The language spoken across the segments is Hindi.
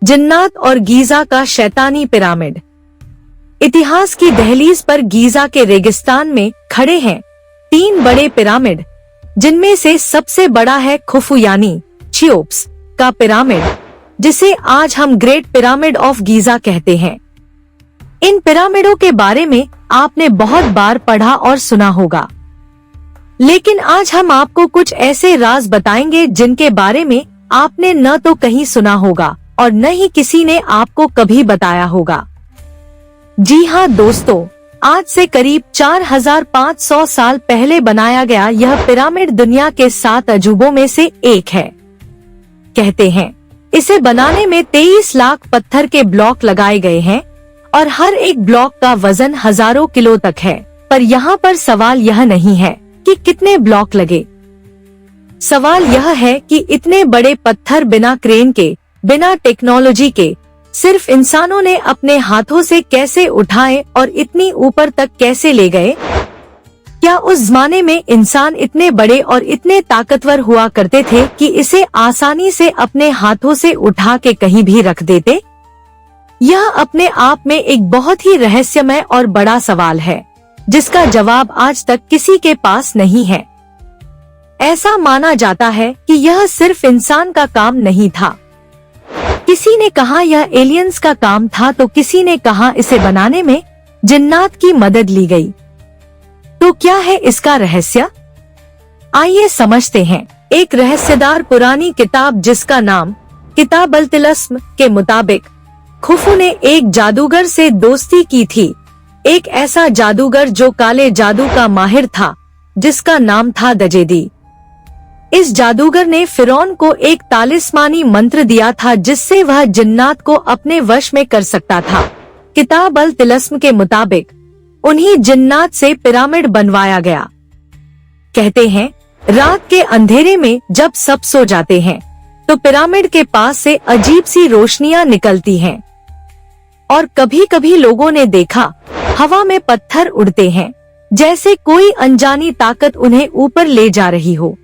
जिन्नात और गीजा का शैतानी पिरामिड। इतिहास की दहलीज पर गीजा के रेगिस्तान में खड़े हैं 3 बड़े पिरामिड, जिनमें से सबसे बड़ा है खुफू यानी चियोप्स का पिरामिड, जिसे आज हम ग्रेट पिरामिड ऑफ गीजा कहते हैं। इन पिरामिडों के बारे में आपने बहुत बार पढ़ा और सुना होगा, लेकिन आज हम आपको कुछ ऐसे राज बताएंगे जिनके बारे में आपने न तो कहीं सुना होगा और न ही किसी ने आपको कभी बताया होगा। जी हाँ दोस्तों, आज से करीब 4500 साल पहले बनाया गया यह पिरामिड दुनिया के 7 अजूबों में से एक है। कहते हैं इसे बनाने में 23 लाख पत्थर के ब्लॉक लगाए गए हैं और हर एक ब्लॉक का वजन हजारों किलो तक है। पर यहाँ पर सवाल यह नहीं है कि कितने ब्लॉक लगे, सवाल यह है कि इतने बड़े पत्थर बिना क्रेन के, बिना टेक्नोलॉजी के, सिर्फ इंसानों ने अपने हाथों से कैसे उठाए और इतनी ऊपर तक कैसे ले गए? क्या उस जमाने में इंसान इतने बड़े और इतने ताकतवर हुआ करते थे कि इसे आसानी से अपने हाथों से उठा के कहीं भी रख देते? यह अपने आप में एक बहुत ही रहस्यमय और बड़ा सवाल है, जिसका जवाब आज तक किसी के पास नहीं है। ऐसा माना जाता है कि यह सिर्फ इंसान का काम नहीं था। किसी ने कहा यह एलियंस का काम था, तो किसी ने कहा इसे बनाने में जिन्नात की मदद ली गई। तो क्या है इसका रहस्य? आइए समझते हैं। एक रहस्यदार पुरानी किताब जिसका नाम किताब अल तिलस्म के मुताबिक खुफू ने एक जादूगर से दोस्ती की थी। एक ऐसा जादूगर जो काले जादू का माहिर था, जिसका नाम था दजेदी। इस जादूगर ने फिरौन को एक तालिस्मानी मंत्र दिया था जिससे वह जिन्नात को अपने वश में कर सकता था। किताब अल तिलस्म के मुताबिक उन्हीं जिन्नात से पिरामिड बनवाया गया। कहते हैं रात के अंधेरे में जब सब सो जाते हैं तो पिरामिड के पास से अजीब सी रोशनियां निकलती हैं और कभी कभी लोगों ने देखा हवा में पत्थर उड़ते हैं, जैसे कोई अनजानी ताकत उन्हें ऊपर ले जा रही हो।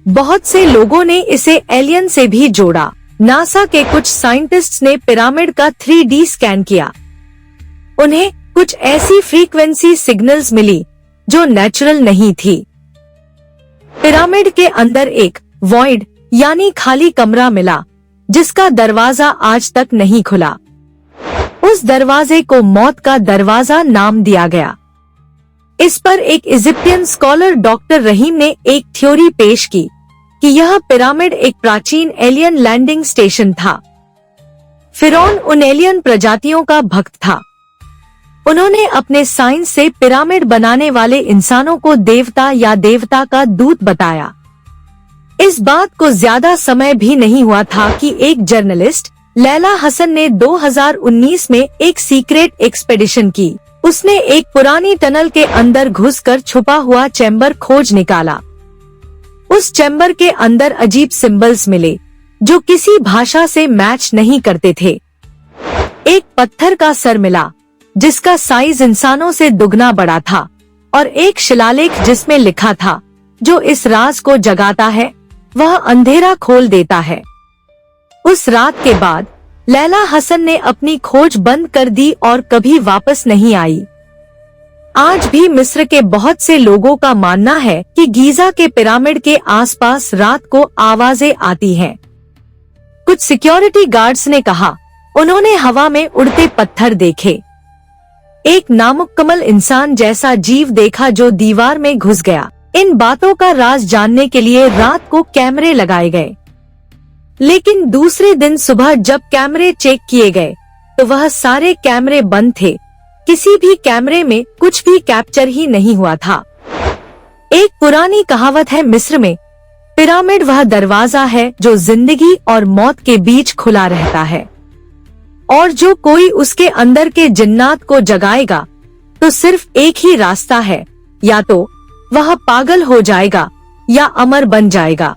बहुत से लोगों ने इसे एलियन से भी जोड़ा। नासा के कुछ साइंटिस्ट्स ने पिरामिड का 3D स्कैन किया। उन्हें कुछ ऐसी फ्रीक्वेंसी सिग्नल्स मिली जो नेचुरल नहीं थी। पिरामिड के अंदर एक वॉइड यानी खाली कमरा मिला, जिसका दरवाजा आज तक नहीं खुला। उस दरवाजे को मौत का दरवाजा नाम दिया गया। इस पर एक इजिप्टियन स्कॉलर डॉक्टर रहीम ने एक थ्योरी पेश की कि यह पिरामिड एक प्राचीन एलियन लैंडिंग स्टेशन था। फिरौन उन एलियन प्रजातियों का भक्त था। उन्होंने अपने साइंस से पिरामिड बनाने वाले इंसानों को देवता या देवता का दूत बताया। इस बात को ज्यादा समय भी नहीं हुआ था कि एक जर्नलिस्ट लैला हसन ने 2019 में एक सीक्रेट एक्सपेडिशन की। उसने एक पुरानी टनल के अंदर घुसकर छुपा हुआ चैम्बर खोज निकाला। उस चैम्बर के अंदर अजीब सिंबल्स मिले जो किसी भाषा से मैच नहीं करते थे। एक पत्थर का सर मिला जिसका साइज इंसानों से दुगना बड़ा था और एक शिलालेख जिसमें लिखा था, जो इस राज को जगाता है वह अंधेरा खोल देता है। उस रात के बाद लैला हसन ने अपनी खोज बंद कर दी और कभी वापस नहीं आई। आज भी मिस्र के बहुत से लोगों का मानना है कि गीजा के पिरामिड के आसपास रात को आवाजें आती हैं। कुछ सिक्योरिटी गार्ड्स ने कहा उन्होंने हवा में उड़ते पत्थर देखे। एक नामुकम्मल इंसान जैसा जीव देखा जो दीवार में घुस गया। इन बातों का राज जानने के लिए रात को कैमरे लगाए गए, लेकिन दूसरे दिन सुबह जब कैमरे चेक किए गए तो वह सारे कैमरे बंद थे। किसी भी कैमरे में कुछ भी कैप्चर ही नहीं हुआ था। एक पुरानी कहावत है मिस्र में, पिरामिड वह दरवाजा है जो जिंदगी और मौत के बीच खुला रहता है, और जो कोई उसके अंदर के जिन्नात को जगाएगा तो सिर्फ एक ही रास्ता है, या तो वह पागल हो जाएगा या अमर बन जाएगा।